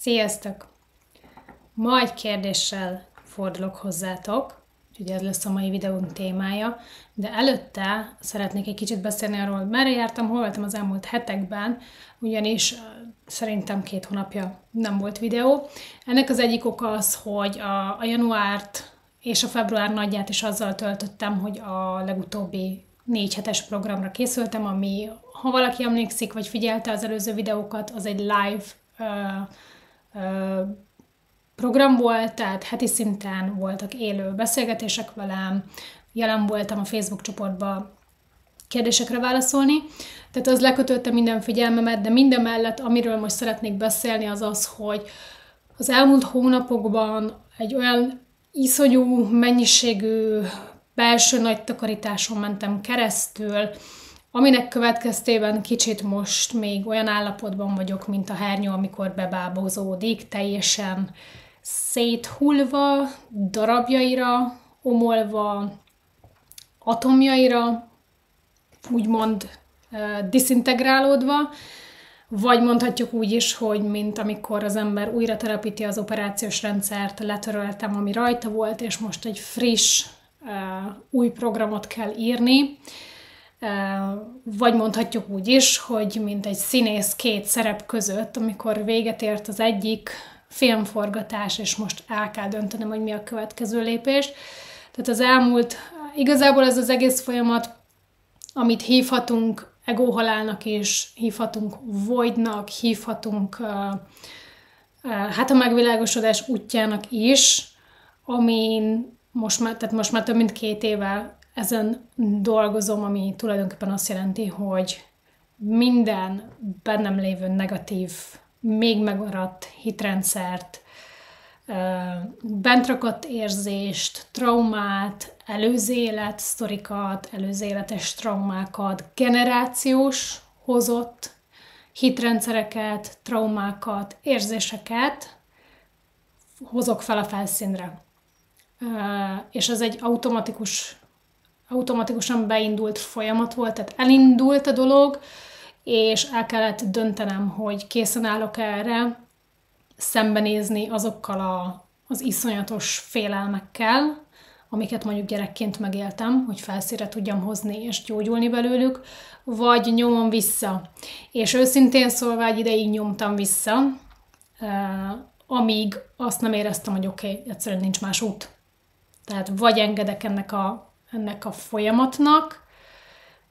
Sziasztok! Ma egy kérdéssel fordulok hozzátok, úgyhogy ez lesz a mai videónk témája, de előtte szeretnék egy kicsit beszélni arról, hogy merre jártam, hol voltam az elmúlt hetekben, ugyanis szerintem 2 hónapja nem volt videó. Ennek az egyik oka az, hogy a januárt és a február nagyját is azzal töltöttem, hogy a legutóbbi 4 hetes programra készültem, ami, ha valaki emlékszik, vagy figyelte az előző videókat, az egy live program volt, tehát heti szinten voltak élő beszélgetések velem, jelen voltam a Facebook csoportban kérdésekre válaszolni, tehát az lekötötte minden figyelmemet, de minden mellett, amiről most szeretnék beszélni, az az, hogy az elmúlt hónapokban egy olyan iszonyú mennyiségű belső nagy takarításon mentem keresztül, aminek következtében kicsit most még olyan állapotban vagyok, mint a hernyó, amikor bebábozódik, teljesen széthullva, darabjaira, omolva, atomjaira, úgymond diszintegrálódva, vagy mondhatjuk úgy is, hogy mint amikor az ember újra telepíti az operációs rendszert, letöröltem, ami rajta volt, és most egy friss, új programot kell írni, vagy mondhatjuk úgy is, hogy mint egy színész 2 szerep között, amikor véget ért az egyik filmforgatás, és most el kell döntenem, hogy mi a következő lépés. Tehát az elmúlt, igazából ez az egész folyamat, amit hívhatunk egóhalálnak is, hívhatunk voidnak, hívhatunk hát a megvilágosodás útjának is, amin most már több mint 2 éve ezen dolgozom, ami tulajdonképpen azt jelenti, hogy minden bennem lévő negatív, még megmaradt hitrendszert, bent rakott érzést, traumát, előző élet sztorikat, előző életes traumákat, generációs hozott hitrendszereket, traumákat, érzéseket hozok fel a felszínre. És ez egy automatikusan beindult folyamat volt, tehát elindult a dolog, és el kellett döntenem, hogy készen állok erre szembenézni azokkal az iszonyatos félelmekkel, amiket mondjuk gyerekként megéltem, hogy felszínre tudjam hozni és gyógyulni belőlük, vagy nyomom vissza. És őszintén szólva egy ideig nyomtam vissza, amíg azt nem éreztem, hogy oké, egyszerűen nincs más út. Tehát vagy engedek ennek a folyamatnak,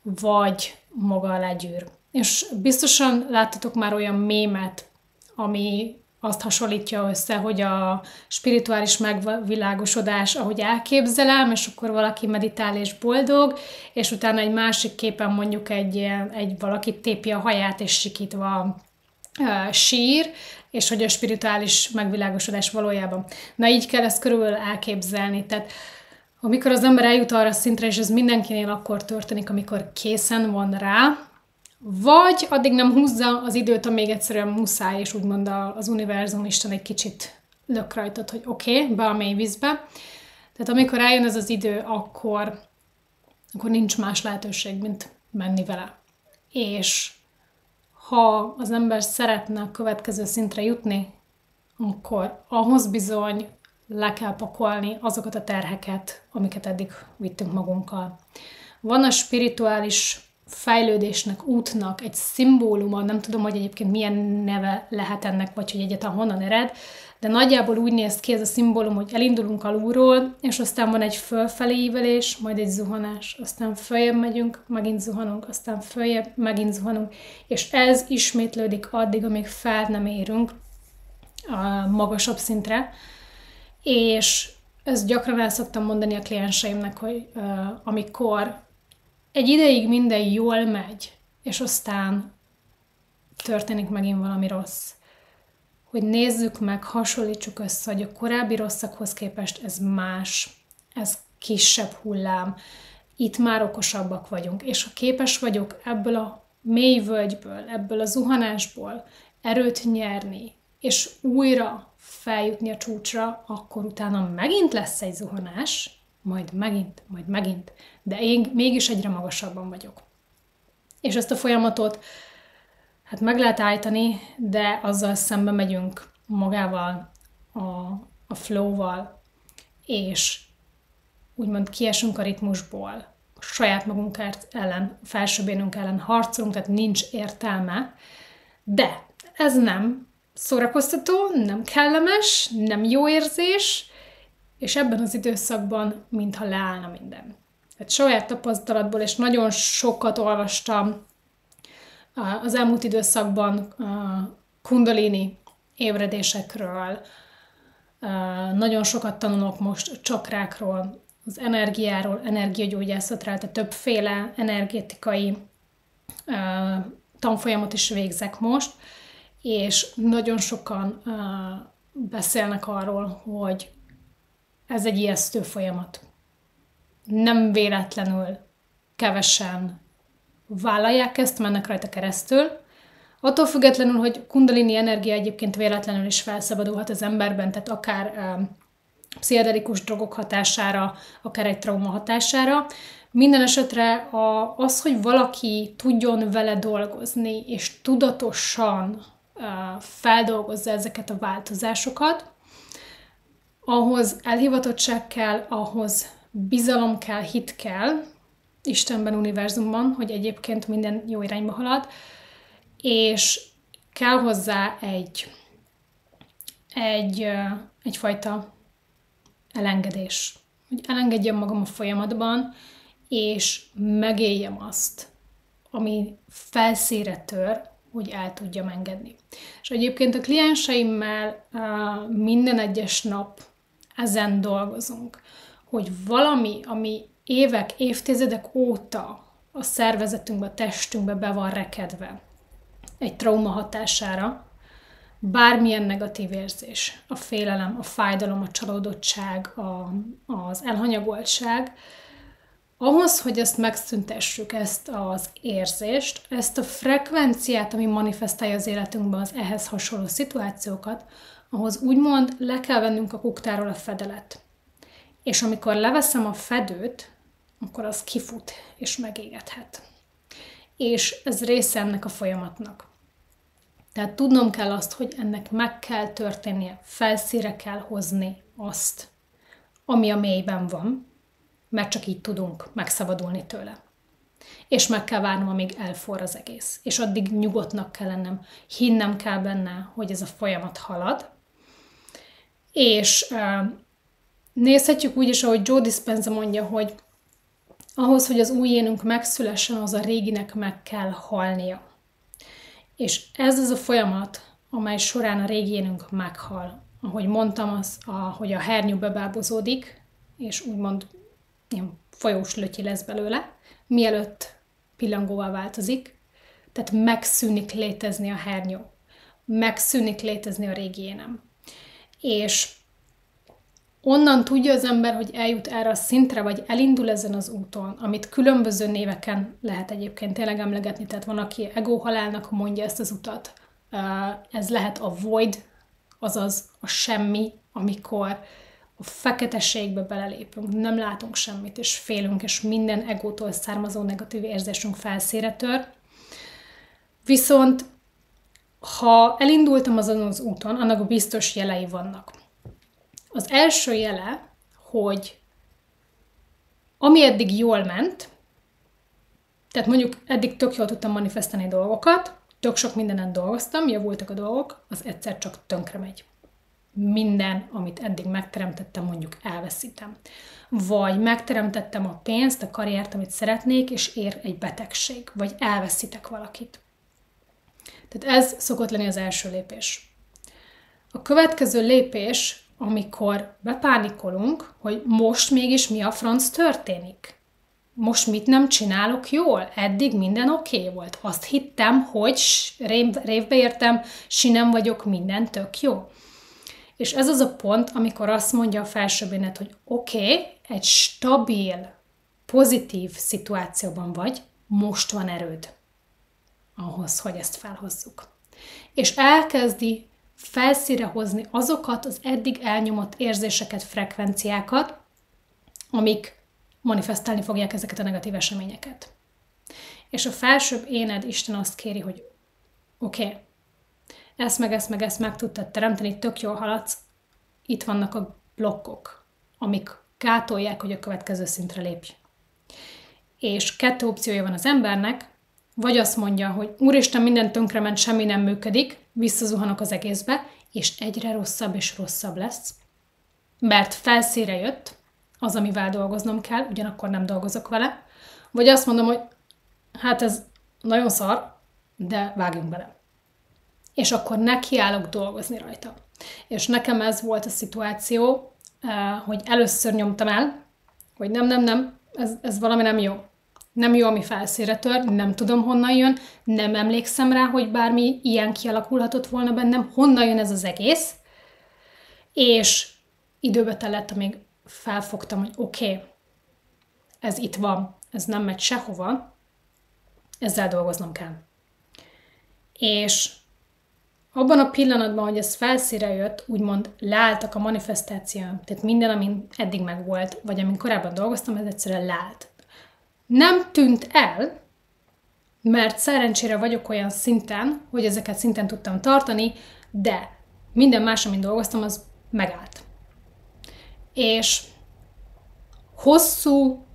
vagy maga alá gyűr. És biztosan láttatok már olyan mémet, ami azt hasonlítja össze, hogy a spirituális megvilágosodás, ahogy elképzelem, és akkor valaki meditál és boldog, és utána egy másik képen mondjuk egy valaki tépi a haját, és sikítva sír, és hogy a spirituális megvilágosodás valójában. Na így kell ezt körülbelül elképzelni. Tehát amikor az ember eljut arra szintre, és ez mindenkinél akkor történik, amikor készen van rá, vagy addig nem húzza az időt, amíg egyszerűen muszáj, és úgymond az univerzum, Isten egy kicsit lök rajtad, hogy oké, be a mély vízbe. Tehát amikor eljön ez az idő, akkor nincs más lehetőség, mint menni vele. És ha az ember szeretne a következő szintre jutni, akkor ahhoz bizony le kell pakolni azokat a terheket, amiket eddig vittünk magunkkal. Van a spirituális fejlődésnek, útnak egy szimbóluma, nem tudom, hogy egyébként milyen neve lehet ennek, vagy hogy egyáltalán honnan ered, de nagyjából úgy néz ki ez a szimbólum, hogy elindulunk alulról, és aztán van egy fölfelé ívelés, majd egy zuhanás, aztán följebb megyünk, megint zuhanunk, aztán följebb, megint zuhanunk, és ez ismétlődik addig, amíg fel nem érünk a magasabb szintre, és ezt gyakran el szoktam mondani a klienseimnek, hogy amikor egy ideig minden jól megy, és aztán történik megint valami rossz, hogy nézzük meg, hasonlítsuk össze, hogy a korábbi rosszakhoz képest ez más, ez kisebb hullám, itt már okosabbak vagyunk, és ha képes vagyok ebből a mély völgyből, ebből a zuhanásból erőt nyerni, és újra feljutni a csúcsra, akkor utána megint lesz egy zuhanás, majd megint, de én mégis egyre magasabban vagyok. És ezt a folyamatot hát meg lehet állítani, de azzal szembe megyünk magával, a flow-val, és úgymond kiesünk a ritmusból, saját magunk ellen, a felsőbbénünk ellen harcolunk, tehát nincs értelme, de ez nem szórakoztató, nem kellemes, nem jó érzés, és ebben az időszakban mintha leállna minden. Tehát saját tapasztalatból, és nagyon sokat olvastam az elmúlt időszakban kundalini ébredésekről, nagyon sokat tanulok most csakrákról, az energiáról, energiagyógyászatról, tehát többféle energetikai tanfolyamot is végzek most, és nagyon sokan beszélnek arról, hogy ez egy ijesztő folyamat. Nem véletlenül kevesen vállalják ezt, mennek rajta keresztül. Attól függetlenül, hogy kundalini energia egyébként véletlenül is felszabadulhat az emberben, tehát akár pszichedelikus drogok hatására, akár egy trauma hatására. Minden esetre az, hogy valaki tudjon vele dolgozni, és tudatosan feldolgozza ezeket a változásokat, ahhoz elhivatottság kell, ahhoz bizalom kell, hit kell, Istenben, univerzumban, hogy egyébként minden jó irányba halad, és kell hozzá egyfajta elengedés. Hogy elengedjem magam a folyamatban, és megéljem azt, ami felszínre tör, hogy el tudjam engedni. És egyébként a klienseimmel minden egyes nap ezen dolgozunk, hogy valami, ami évek, évtizedek óta a szervezetünkbe, a testünkbe be van rekedve egy trauma hatására, bármilyen negatív érzés, a félelem, a fájdalom, a csalódottság, az elhanyagoltság, ahhoz, hogy ezt megszüntessük, ezt az érzést, ezt a frekvenciát, ami manifestálja az életünkben az ehhez hasonló szituációkat, ahhoz úgymond le kell vennünk a kuktáról a fedelet. És amikor leveszem a fedőt, akkor az kifut és megégethet. És ez része ennek a folyamatnak. Tehát tudnom kell azt, hogy ennek meg kell történnie, felszínre kell hozni azt, ami a mélyben van, mert csak így tudunk megszabadulni tőle. És meg kell várnom, amíg elforr az egész. És addig nyugodtnak kell lennem, hinnem kell benne, hogy ez a folyamat halad. És nézhetjük úgy is, ahogy Joe Dispenza mondja, hogy ahhoz, hogy az új énünk megszülessen, az a réginek meg kell halnia. És ez az a folyamat, amely során a régi énünk meghal. Ahogy mondtam, hogy a hernyó bebábozódik, és úgymond ilyen folyós lötyi lesz belőle, mielőtt pillangóvá változik. Tehát megszűnik létezni a hernyó. Megszűnik létezni a régi énem. És onnan tudja az ember, hogy eljut erre a szintre, vagy elindul ezen az úton, amit különböző néveken lehet egyébként tényleg emlegetni, tehát van, aki egóhalálnak mondja ezt az utat. Ez lehet a void, azaz a semmi, amikor a feketeségbe belelépünk, nem látunk semmit, és félünk, és minden egótól származó negatív érzésünk felszínre tör. Viszont, ha elindultam azon az úton, annak biztos jelei vannak. Az első jele, hogy ami eddig jól ment, tehát mondjuk eddig tök jól tudtam manifestálni dolgokat, tök sok mindenen dolgoztam, javultak a dolgok, az egyszer csak tönkre megy. Minden, amit eddig megteremtettem, mondjuk elveszítem. Vagy megteremtettem a pénzt, a karriert, amit szeretnék, és ér egy betegség, vagy elveszítek valakit. Tehát ez szokott lenni az első lépés. A következő lépés, amikor bepánikolunk, hogy most mégis mi a franc történik. Most mit nem csinálok jól? Eddig minden oké volt. Azt hittem, hogy révbe értem, sinem vagyok, minden tök jó. És ez az a pont, amikor azt mondja a felsőbbénet, hogy oké, egy stabil, pozitív szituációban vagy, most van erőd ahhoz, hogy ezt felhozzuk. És elkezdi felszínre hozni azokat az eddig elnyomott érzéseket, frekvenciákat, amik manifestálni fogják ezeket a negatív eseményeket. És a felsőbb éned, Isten azt kéri, hogy oké, ezt meg tudtad teremteni, tök jól haladsz, itt vannak a blokkok, amik gátolják, hogy a következő szintre lépj. És 2 opciója van az embernek, vagy azt mondja, hogy úristen, minden tönkrement, semmi nem működik, visszazuhanok az egészbe, és egyre rosszabb és rosszabb lesz, mert felszínre jött az, amivel dolgoznom kell, ugyanakkor nem dolgozok vele, vagy azt mondom, hogy hát ez nagyon szar, de vágjunk bele. És akkor nekiállok dolgozni rajta. És nekem ez volt a szituáció, hogy először nyomtam el, hogy nem, ez valami nem jó. Nem jó, ami felszínre tör, nem tudom, honnan jön, nem emlékszem rá, hogy bármi ilyen kialakulhatott volna bennem, honnan jön ez az egész, és időbe telett, amíg felfogtam, hogy oké, ez itt van, ez nem megy sehova, ezzel dolgoznom kell. És abban a pillanatban, hogy ez felszínre jött, úgymond leálltak a manifestációim, tehát minden, amin eddig megvolt, vagy amin korábban dolgoztam, ez egyszerűen leállt. Nem tűnt el, mert szerencsére vagyok olyan szinten, hogy ezeket szinten tudtam tartani, de minden más, amin dolgoztam, az megállt. És hosszú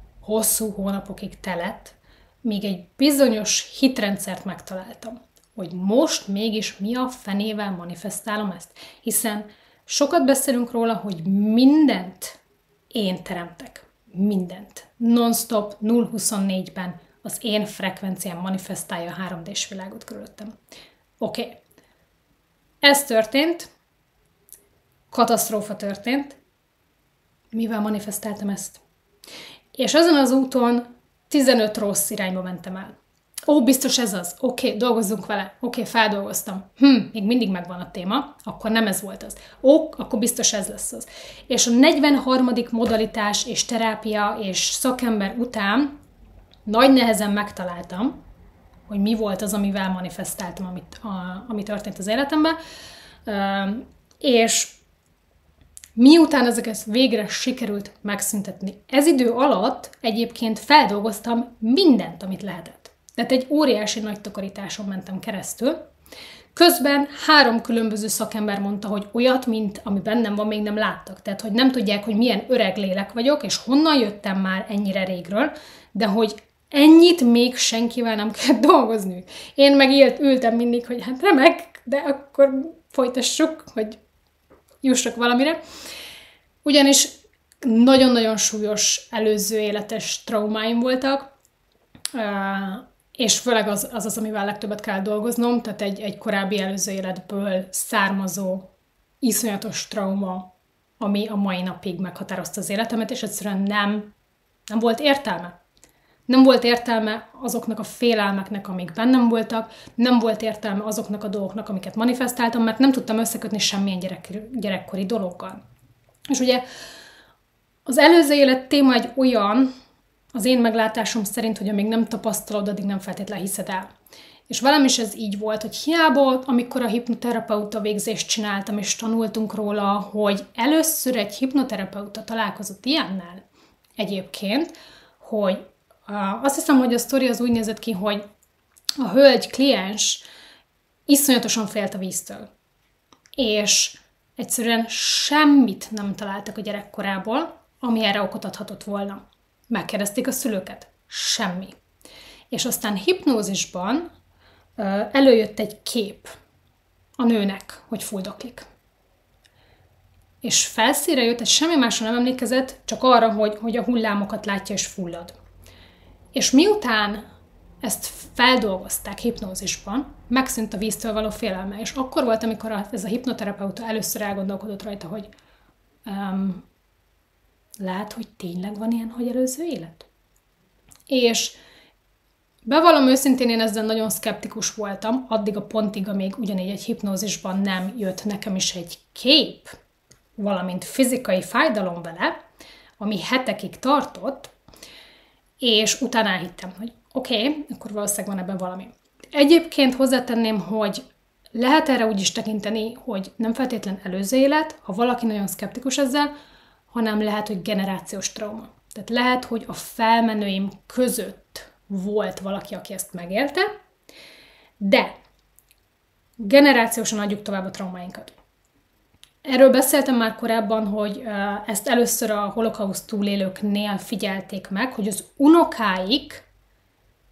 hónapokig telett, míg egy bizonyos hitrendszert megtaláltam, hogy most mégis mi a fenével manifestálom ezt. Hiszen sokat beszélünk róla, hogy mindent én teremtek. Mindent. Non-stop, 0-24-ben az én frekvenciám manifestálja a 3D-s világot körülöttem. Oké. Ez történt, katasztrófa történt, mivel manifestáltam ezt. És azon az úton 15 rossz irányba mentem el. Biztos ez az. Oké, dolgozzunk vele. Oké, feldolgoztam. Még mindig megvan a téma, akkor nem ez volt az. Akkor biztos ez lesz az. És a 43. modalitás és terápia és szakember után nagy nehezen megtaláltam, hogy mi volt az, amivel manifestáltam, ami történt az életemben. És miután ezeket végre sikerült megszüntetni, ez idő alatt egyébként feldolgoztam mindent, amit lehetett. Tehát egy óriási nagy takarításon mentem keresztül. Közben 3 különböző szakember mondta, hogy olyat, mint ami bennem van, még nem láttak. Tehát, hogy nem tudják, hogy milyen öreg lélek vagyok, és honnan jöttem már ennyire régről, de hogy ennyit még senkivel nem kell dolgozni. Én meg ültem mindig, hogy hát remek, de akkor folytassuk, hogy jussak valamire. Ugyanis nagyon-nagyon súlyos előző életes traumáim voltak, és főleg az, amivel legtöbbet kell dolgoznom, tehát egy korábbi előző életből származó iszonyatos trauma, ami a mai napig meghatározta az életemet, és egyszerűen nem volt értelme. Nem volt értelme azoknak a félelmeknek, amik bennem voltak, nem volt értelme azoknak a dolgoknak, amiket manifestáltam, mert nem tudtam összekötni semmilyen gyerekkori dologgal. És ugye az előző élet téma egy olyan, az én meglátásom szerint, hogy amíg nem tapasztalod, addig nem feltétlenül hiszed el. És velem is ez így volt, hogy hiába, amikor a hipnoterapeuta végzést csináltam, és tanultunk róla, hogy először egy hipnoterapeuta találkozott ilyennel egyébként, hogy azt hiszem, hogy a sztori az úgy nézett ki, hogy a hölgy kliens iszonyatosan félt a víztől. És egyszerűen semmit nem találtak a gyerekkorából, ami erre okot adhatott volna. Megkérdezték a szülőket. Semmi. És aztán hipnózisban előjött egy kép a nőnek, hogy fuldoklik. És felszínre jött, és semmi másra nem emlékezett, csak arra, hogy a hullámokat látja és fullad. És miután ezt feldolgozták hipnózisban, megszűnt a víztől való félelme. És akkor volt, amikor ez a hipnoterapeuta először elgondolkodott rajta, hogy lehet, hogy tényleg van ilyen, hogy előző élet? És bevallom őszintén, én ezzel nagyon szkeptikus voltam, addig a pontig, amíg ugyanígy egy hipnózisban nem jött nekem is egy kép, valamint fizikai fájdalom vele, ami hetekig tartott, és utána elhittem, hogy oké, akkor valószínűleg van ebben valami. Egyébként hozzátenném, hogy lehet erre úgy is tekinteni, hogy nem feltétlen előző élet, ha valaki nagyon szkeptikus ezzel, hanem lehet, hogy generációs trauma. Tehát lehet, hogy a felmenőim között volt valaki, aki ezt megélte, de generációsan adjuk tovább a traumáinkat. Erről beszéltem már korábban, hogy ezt először a holokauszt túlélőknél figyelték meg, hogy az unokáik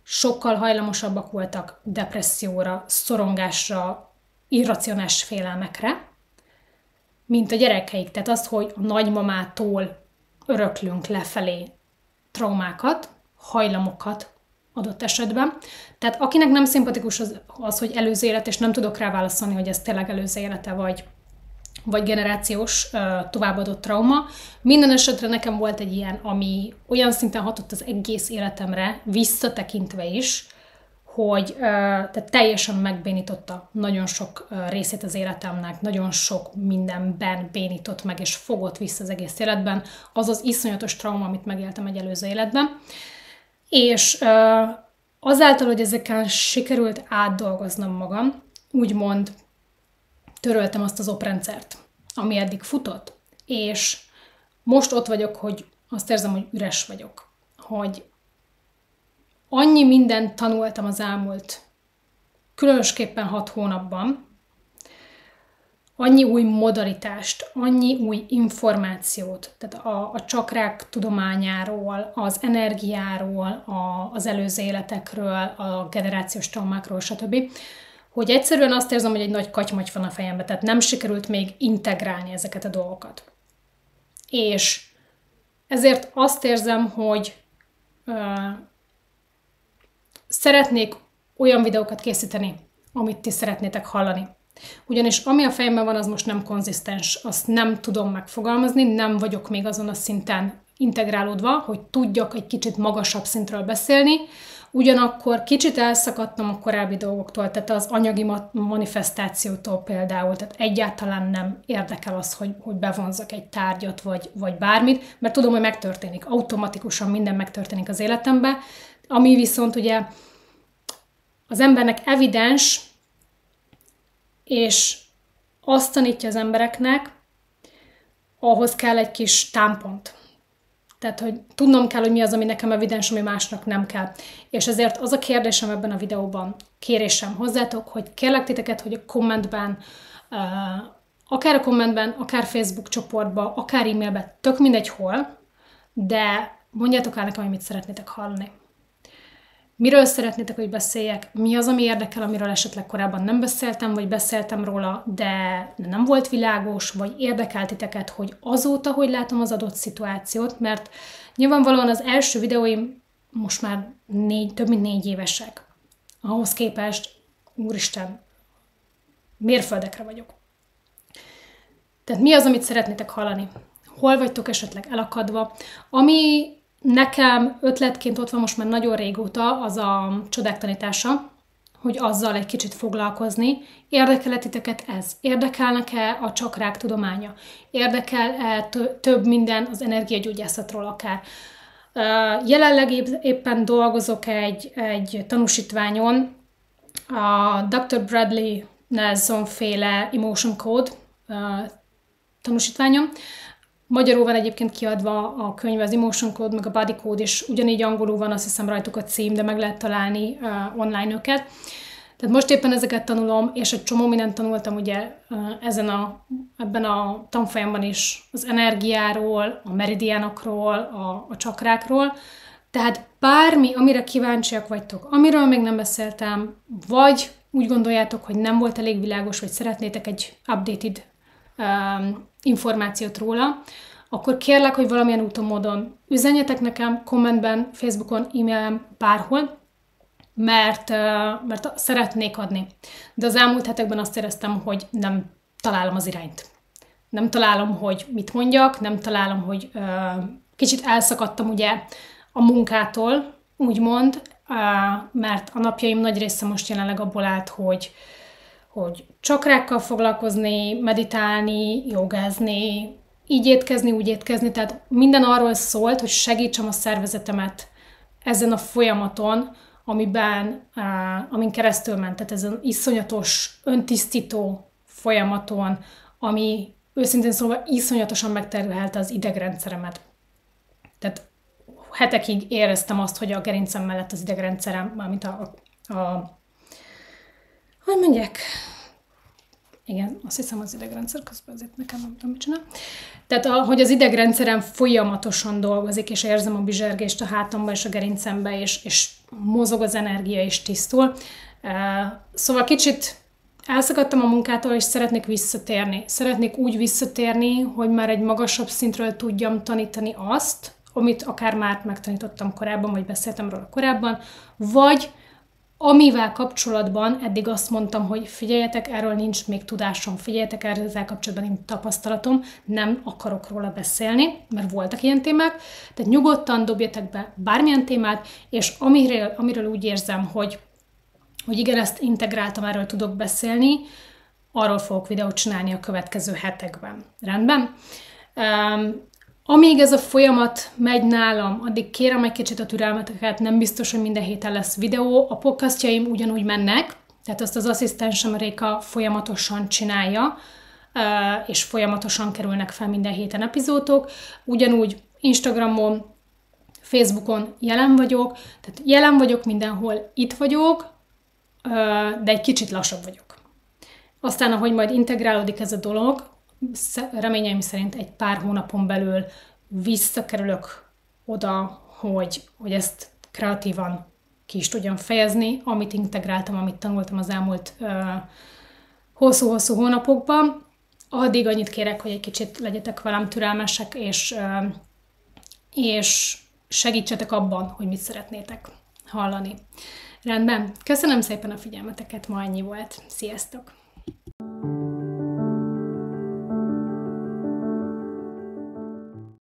sokkal hajlamosabbak voltak depresszióra, szorongásra, irracionális félelmekre, mint a gyerekeik. Tehát az, hogy a nagymamától öröklünk lefelé traumákat, hajlamokat adott esetben. Tehát akinek nem szimpatikus az, hogy előző élet, és nem tudok rá válaszolni, hogy ez tényleg előző élete, vagy generációs továbbadott trauma. Minden esetre nekem volt egy ilyen, ami olyan szinten hatott az egész életemre, visszatekintve is, hogy tehát teljesen megbénította nagyon sok részét az életemnek, nagyon sok mindenben bénított meg, és fogott vissza az egész életben, az az iszonyatos trauma, amit megéltem egy előző életben. És azáltal, hogy ezeken sikerült átdolgoznom magam, úgymond töröltem azt az oprendszert, ami eddig futott, és most ott vagyok, hogy azt érzem, hogy üres vagyok, hogy annyi mindent tanultam az elmúlt, különösképpen 6 hónapban, annyi új modalitást, annyi új információt, tehát a csakrák tudományáról, az energiáról, az előző életekről, a generációs traumákról, stb., hogy egyszerűen azt érzem, hogy egy nagy katymaty van a fejemben, tehát nem sikerült még integrálni ezeket a dolgokat. És ezért azt érzem, hogy szeretnék olyan videókat készíteni, amit ti szeretnétek hallani. Ugyanis ami a fejemben van, az most nem konzisztens, azt nem tudom megfogalmazni, nem vagyok még azon a szinten integrálódva, hogy tudjak egy kicsit magasabb szintről beszélni, ugyanakkor kicsit elszakadtam a korábbi dolgoktól, tehát az anyagi manifestációtól például, tehát egyáltalán nem érdekel az, hogy bevonzak egy tárgyat, vagy bármit, mert tudom, hogy megtörténik, automatikusan minden megtörténik az életemben, ami viszont ugye az embernek evidens, és azt tanítja az embereknek, ahhoz kell egy kis támpont. Tehát, hogy tudnom kell, hogy mi az, ami nekem evidens, ami másnak nem kell. És ezért az a kérdésem ebben a videóban, kérésem hozzátok, hogy kérlek titeket, hogy a kommentben, akár Facebook csoportba, akár e-mailbe, tök mindegy hol, de mondjátok el nekem, hogy mit szeretnétek hallani. Miről szeretnétek, hogy beszéljek? Mi az, ami érdekel, amiről esetleg korábban nem beszéltem, vagy beszéltem róla, de nem volt világos, vagy érdekelt titeket, hogy azóta, hogy látom az adott szituációt, mert nyilvánvalóan az első videóim most már több mint 4 évesek. Ahhoz képest, úristen, mérföldekre vagyok. Tehát mi az, amit szeretnétek hallani? Hol vagytok esetleg elakadva? Ami nekem ötletként ott van most már nagyon régóta, az a csodák tanítása, hogy azzal egy kicsit foglalkozni. Érdekel-e titeket ez? Érdekelnek-e a csakrák tudománya? Érdekel-e több minden az energiagyógyászatról akár? Jelenleg éppen dolgozok egy tanúsítványon, a Dr. Bradley Nelson féle Emotion Code tanúsítványon. Magyarul van egyébként kiadva a könyv, az Emotion Code, meg a Body Code is, ugyanígy angolul van, azt hiszem rajtuk a cím, de meg lehet találni online őket. Tehát most éppen ezeket tanulom, és egy csomó mindent tanultam ugye ebben a tanfolyamban is, az energiáról, a meridiánokról, a csakrákról. Tehát bármi, amire kíváncsiak vagytok, amiről még nem beszéltem, vagy úgy gondoljátok, hogy nem volt elég világos, vagy szeretnétek egy updated információt róla, akkor kérlek, hogy valamilyen úton, módon üzenjetek nekem, kommentben, Facebookon, e-mailen, bárhol, mert szeretnék adni. De az elmúlt hetekben azt éreztem, hogy nem találom az irányt. Nem találom, hogy mit mondjak, nem találom, hogy kicsit elszakadtam ugye a munkától, úgymond, mert a napjaim nagy része most jelenleg abból állt, hogy csakrákkal foglalkozni, meditálni, jogázni, így étkezni, úgy étkezni, tehát minden arról szólt, hogy segítsem a szervezetemet ezen a folyamaton, amin keresztül ment, tehát ezen iszonyatos, öntisztító folyamaton, ami őszintén szóval iszonyatosan megterhelte az idegrendszeremet. Tehát hetekig éreztem azt, hogy a gerincem mellett az idegrendszerem, mármint hogy mondják, Igen, azt hiszem az idegrendszer közben, azért nekem nem tudom, mit csinál. Tehát, hogy az idegrendszerem folyamatosan dolgozik, és érzem a bizsergést a hátamban és a gerincemben, és mozog az energia, és tisztul. Szóval kicsit elszakadtam a munkától, és szeretnék visszatérni. Szeretnék úgy visszatérni, hogy már egy magasabb szintről tudjam tanítani azt, amit akár már megtanítottam korábban, vagy beszéltem róla korábban, vagy amivel kapcsolatban eddig azt mondtam, hogy figyeljetek, erről nincs még tudásom, figyeljetek, ezzel kapcsolatban nincs tapasztalatom, nem akarok róla beszélni, mert voltak ilyen témák, tehát nyugodtan dobjatok be bármilyen témát, és amiről úgy érzem, hogy igen, ezt integráltam, erről tudok beszélni, arról fogok videót csinálni a következő hetekben. Rendben? Amíg ez a folyamat megy nálam, addig kérem egy kicsit a türelmeteket, nem biztos, hogy minden héten lesz videó. A podcastjaim ugyanúgy mennek, tehát azt az asszisztensem Réka folyamatosan csinálja, és folyamatosan kerülnek fel minden héten epizódok. Ugyanúgy Instagramon, Facebookon jelen vagyok, tehát jelen vagyok mindenhol, itt vagyok, de egy kicsit lassabb vagyok. Aztán, ahogy majd integrálódik ez a dolog, reményeim szerint egy pár hónapon belül visszakerülök oda, hogy ezt kreatívan ki is tudjam fejezni, amit integráltam, amit tanultam az elmúlt hosszú-hosszú hónapokban. Addig annyit kérek, hogy egy kicsit legyetek velem türelmesek, és segítsetek abban, hogy mit szeretnétek hallani. Rendben? Köszönöm szépen a figyelmeteket, ma ennyi volt. Sziasztok!